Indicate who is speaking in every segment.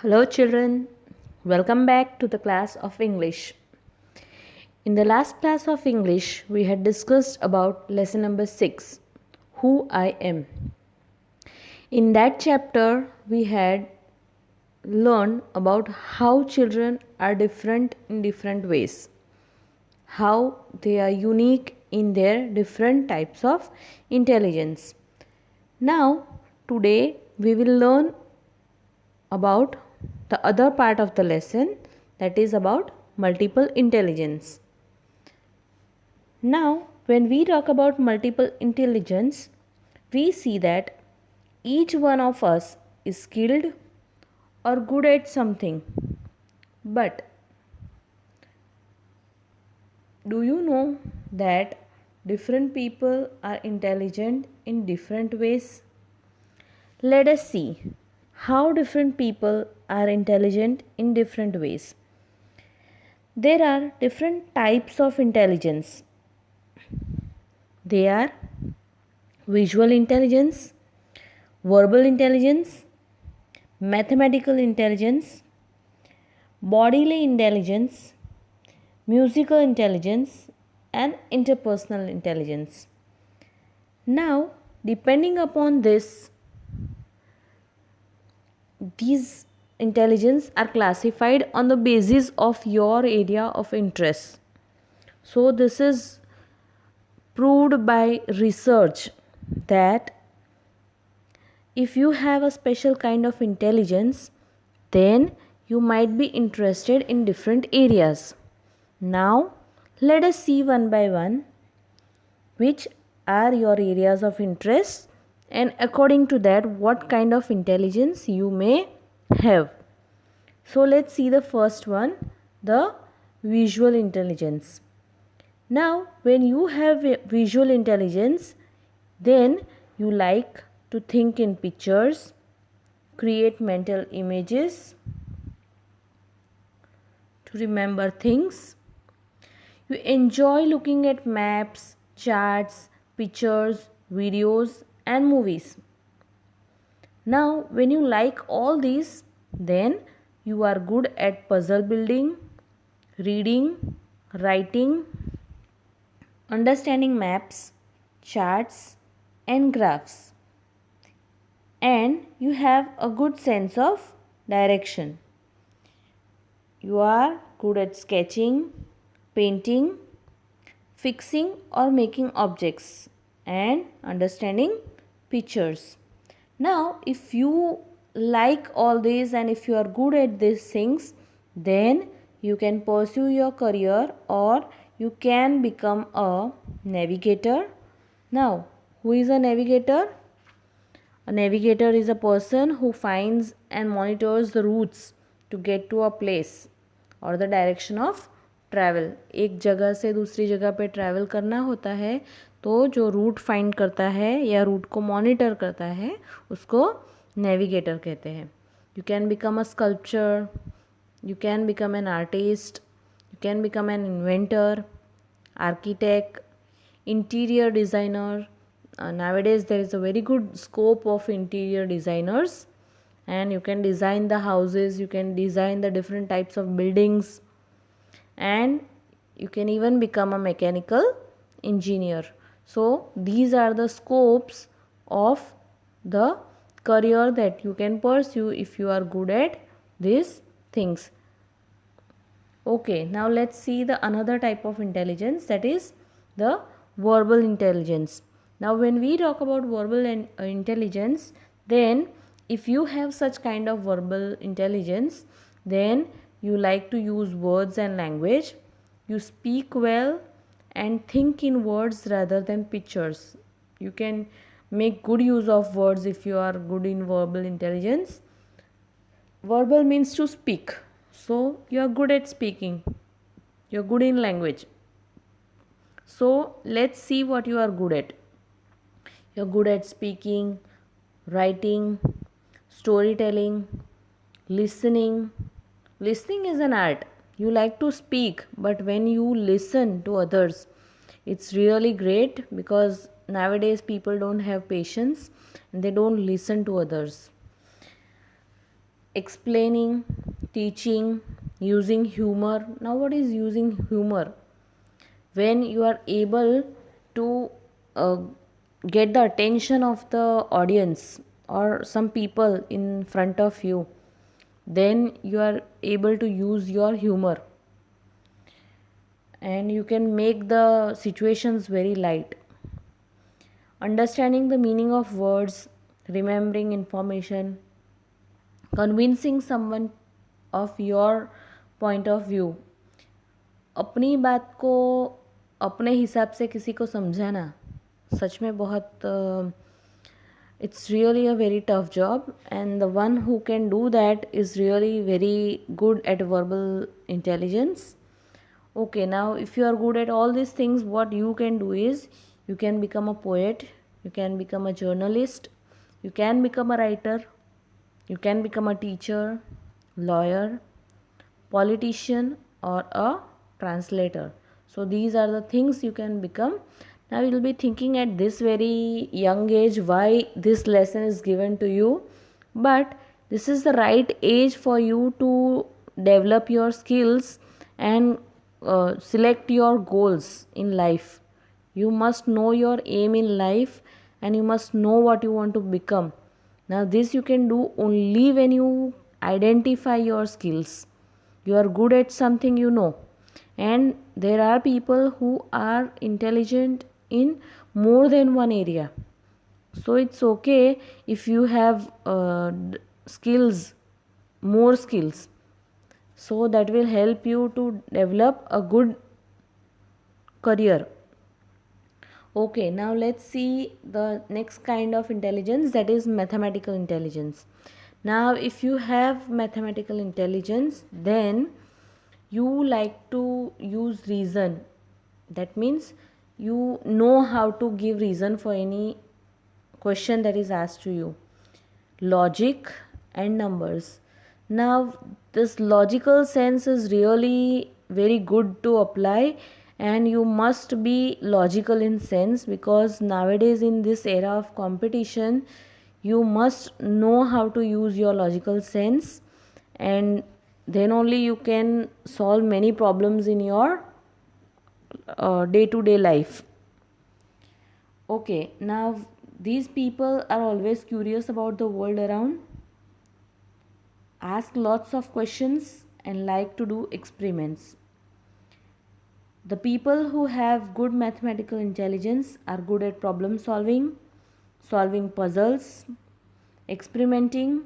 Speaker 1: Hello, children. Welcome back to the class of English. In the last class of English, we had discussed about lesson number 6, Who I Am. In that chapter, we had learned about how children are different in different ways, how they are unique in their different types of intelligence. Now, today, we will learn about the other part of the lesson, that is about multiple intelligence. Now, when we talk about multiple intelligence, we see that each one of us is skilled or good at something. But do you know that different people are intelligent in different ways? Let us see how different people are intelligent in different ways. There are different types of intelligence. They are visual intelligence, verbal intelligence, mathematical intelligence, bodily intelligence, musical intelligence, and interpersonal intelligence. Now, depending upon this, these intelligence are classified on the basis of your area of interest. So, this is proved by research that if you have a special kind of intelligence, then you might be interested in different areas. Now, let us see one by one which are your areas of interest, and according to that, what kind of intelligence you may have. So, let's see the first one, the visual intelligence. Now, when you have visual intelligence, then you like to think in pictures, create mental images, to remember things. You enjoy looking at maps, charts, pictures, videos, and movies. Now, when you like all these, then you are good at puzzle building, reading, writing, understanding maps, charts, and graphs. And you have a good sense of direction. You are good at sketching, painting, fixing or making objects, and understanding pictures. Now, if you like all these and if you are good at these things, then you can pursue your career or you can become a navigator. Now, who is a navigator? A navigator is a person who finds and monitors the routes to get to a place or the direction of travel. एक जगह से दूसरी जगह पे travel करना होता है तो जो रूट फाइंड करता है या रूट को मॉनिटर करता है उसको नेविगेटर कहते हैं. You can become a sculptor, you can become an artist, you can become an inventor, architect, interior designer. Nowadays there is a very good scope of interior designers, and you can design the houses, you can design the different types of buildings, and you can even become a mechanical engineer. So these are the scopes of the career that you can pursue if you are good at these things. Okay, now let's see the another type of intelligence, that is the verbal intelligence. Now when we talk about verbal intelligence, then if you have such kind of verbal intelligence, then you like to use words and language, you speak well and think in words rather than pictures. You can make good use of words if you are good in verbal intelligence. Verbal means to speak. So you are good at speaking. You are good in language. So let's see what you are good at. You are good at speaking, writing, storytelling, listening. Listening is an art. You like to speak, but when you listen to others, it's really great because nowadays people don't have patience and they don't listen to others. explaining, teaching, using humor. Now, what is using humor? When you are able to uh, get the attention of the audience or some people in front of you, then you are able to use your humor and you can make the situations very light. Understanding the meaning of words, remembering information, convincing someone of your point of view, अपनी बात को अपने हिसाब से किसी को समझाना सच में बहुत it's really a very tough job, and the one who can do that is really very good at verbal intelligence. Okay, now if you are good at all these things, what you can do is you can become a poet, you can become a journalist, you can become a writer, you can become a teacher, lawyer, politician, or a translator. So these are the things you can become. Now you will be thinking at this very young age why this lesson is given to you, but this is the right age for you to develop your skills and select your goals in life. You must know your aim in life and you must know what you want to become. Now this you can do only when you identify your skills. You are good at something, you know, and there are people who are intelligent in more than one area. So it's okay if you have skills, more skills, so that will help you to develop a good career. Okay, now let's see the next kind of intelligence, that is mathematical intelligence. Now if you have mathematical intelligence, then you like to use reason. That means you know how to give reason for any question that is asked to you. Logic and numbers. Now this logical sense is really very good to apply, and you must be logical in sense, because nowadays in this era of competition you must know how to use your logical sense, and then only you can solve many problems in your day to day life. Okay, now these people are always curious about the world around, ask lots of questions, and like to do experiments. The people who have good mathematical intelligence are good at problem solving, solving puzzles, experimenting,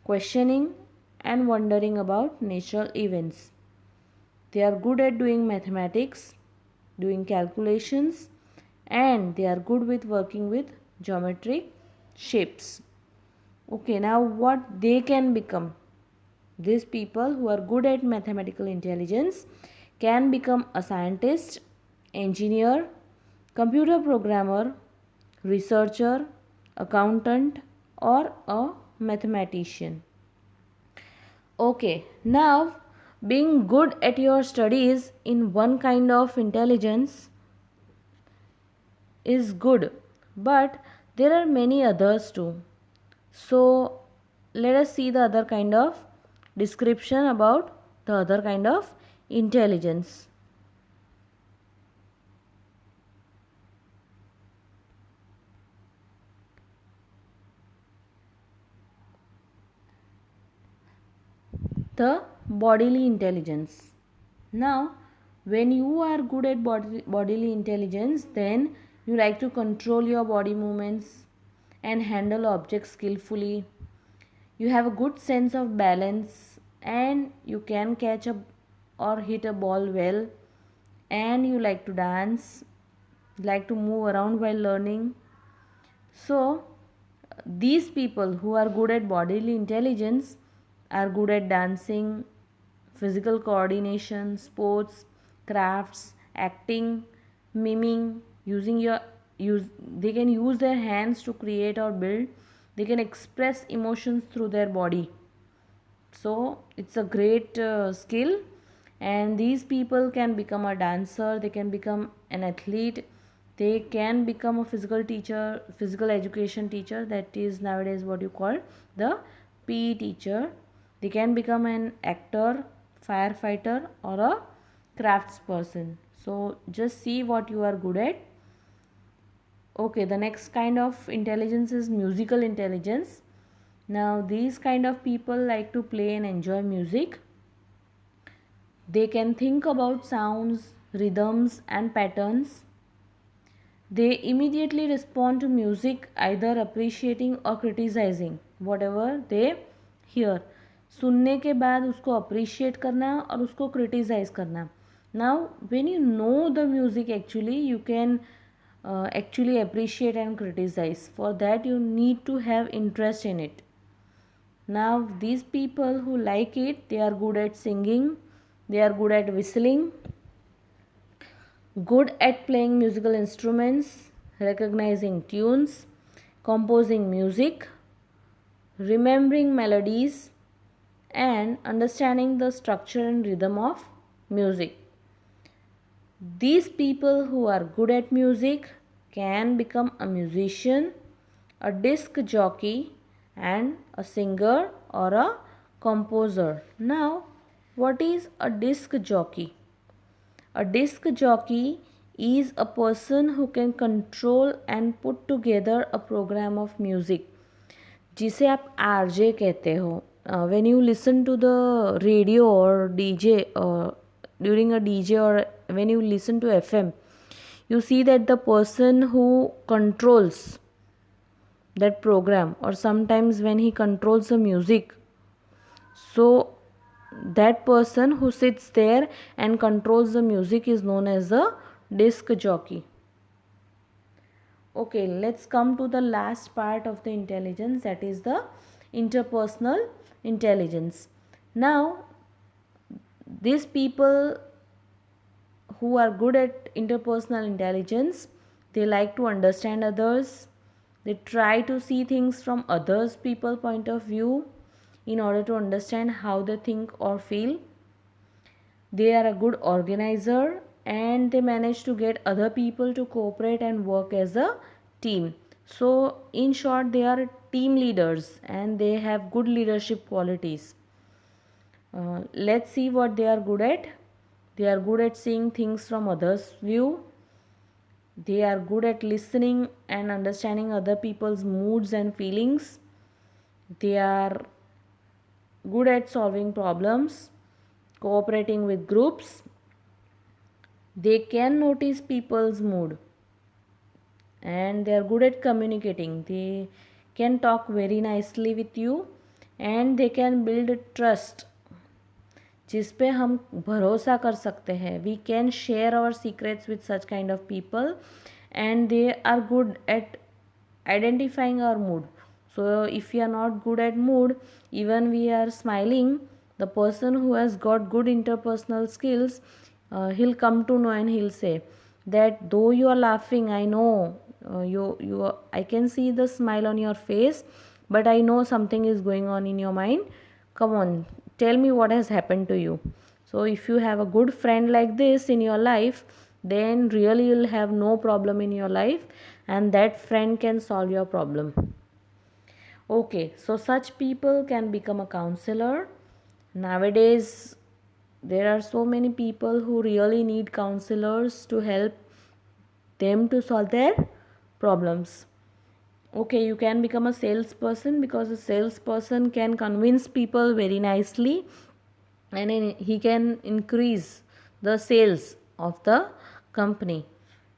Speaker 1: questioning, and wondering about natural events. They are good at doing mathematics, doing calculations, and they are good with working with geometric shapes. Okay, now what they can become? These people who are good at mathematical intelligence can become a scientist, engineer, computer programmer, researcher, accountant, or a mathematician. Okay, now being good at your studies in one kind of intelligence is good, but there are many others too. So let us see the other kind of description about the other kind of intelligence. The bodily intelligence. Now when you are good at bodily intelligence, then you like to control your body movements and handle objects skillfully. You have a good sense of balance and you can catch a or hit a ball well, and you like to dance, like to move around while learning. So these people who are good at bodily intelligence are good at dancing, physical coordination, sports, crafts, acting, miming, using your use they can use their hands to create or build. They can express emotions through their body. So it's a great skill, and these people can become a dancer, they can become an athlete, they can become a physical teacher, physical education teacher, that is nowadays what you call the PE teacher. They can become an actor, firefighter, or a crafts person. So just see what you are good at. Okay, the next kind of intelligence is musical intelligence. Now these kind of people like to play and enjoy music. They can think about sounds, rhythms and patterns. They immediately respond to music, either appreciating or criticizing whatever they hear. सुनने के बाद उसको appreciate करना और उसको criticise करना. Now when you know the music actually, you can actually appreciate and criticize. For that you need to have interest in it. Now these people who like it, they are good at singing, they are good at whistling, good at playing musical instruments, recognizing tunes, composing music, remembering melodies, and understanding the structure and rhythm of music. These people who are good at music can become a musician, a disc jockey, and a singer or a composer. Now, what is a disc jockey? A disc jockey is a person who can control and put together a program of music, जिसे आप RJ कहते हो. When you listen to the radio or DJ or during a DJ or when you listen to FM, you see that the person who controls that program, or sometimes when he controls the music, so that person who sits there and controls the music is known as a disc jockey. Okay, let's come to the last part of the intelligence, that is the interpersonal intelligence. Now these people who are good at interpersonal intelligence, they like to understand others, they try to see things from others people point of view in order to understand how they think or feel. They are a good organizer and they manage to get other people to cooperate and work as a team. So in short, they are team leaders and they have good leadership qualities. Let's see what they are good at. They are good at seeing things from others' view. They are good at listening and understanding other people's moods and feelings. They are good at solving problems, cooperating with groups. They can notice people's mood and they are good at communicating. They can talk very nicely with you and they can build trust, जिस पे हम भरोसा कर सकते हैं. We can share our secrets with such kind of people and they are good at identifying our mood. So if we are not good at mood, even we are smiling, the person who has got good interpersonal skills, he'll come to know and he'll say that though you are laughing, I know I can see the smile on your face, but I know something is going on in your mind. Come on, tell me what has happened to you. So if you have a good friend like this in your life, then really you'll have no problem in your life and that friend can solve your problem. Okay, so such people can become a counselor. Nowadays there are so many people who really need counselors to help them to solve their problems. Okay, you can become a salesperson because a salesperson can convince people very nicely and he can increase the sales of the company.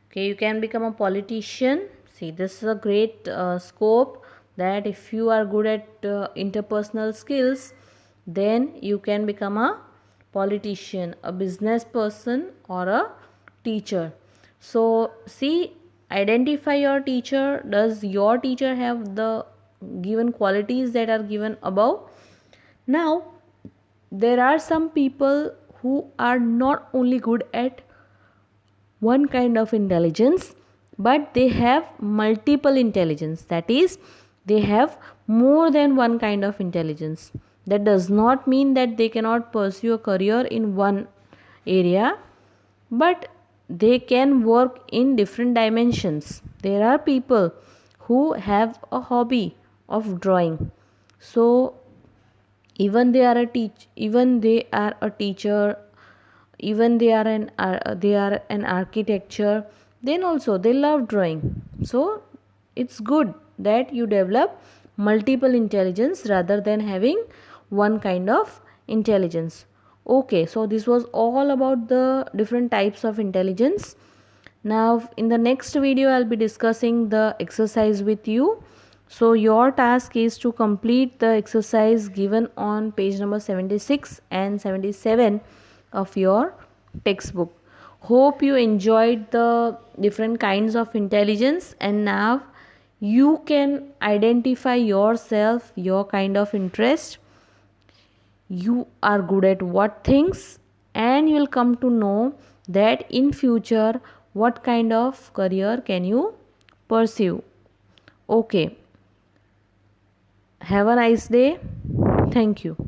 Speaker 1: Okay, you can become a politician. See, this is a great scope, that if you are good at interpersonal skills, then you can become a politician, a business person or a teacher. So see, identify your teacher. Does your teacher have the given qualities that are given above? Now there are some people who are not only good at one kind of intelligence, but they have multiple intelligence. That is, they have more than one kind of intelligence. That does not mean that they cannot pursue a career in one area, but they can work in different dimensions. There are people who have a hobby of drawing. So even they are a teacher, even they are an architecture, then also they love drawing. So it's good that you develop multiple intelligence rather than having one kind of intelligence. Okay, so this was all about the different types of intelligence. Now in the next video I'll be discussing the exercise with you. So your task is to complete the exercise given on page number 76 and 77 of your textbook. Hope you enjoyed the different kinds of intelligence, and now you can identify yourself, your kind of interest, you are good at what things, and you will come to know that in future what kind of career can you pursue. Okay, have a nice day. Thank you.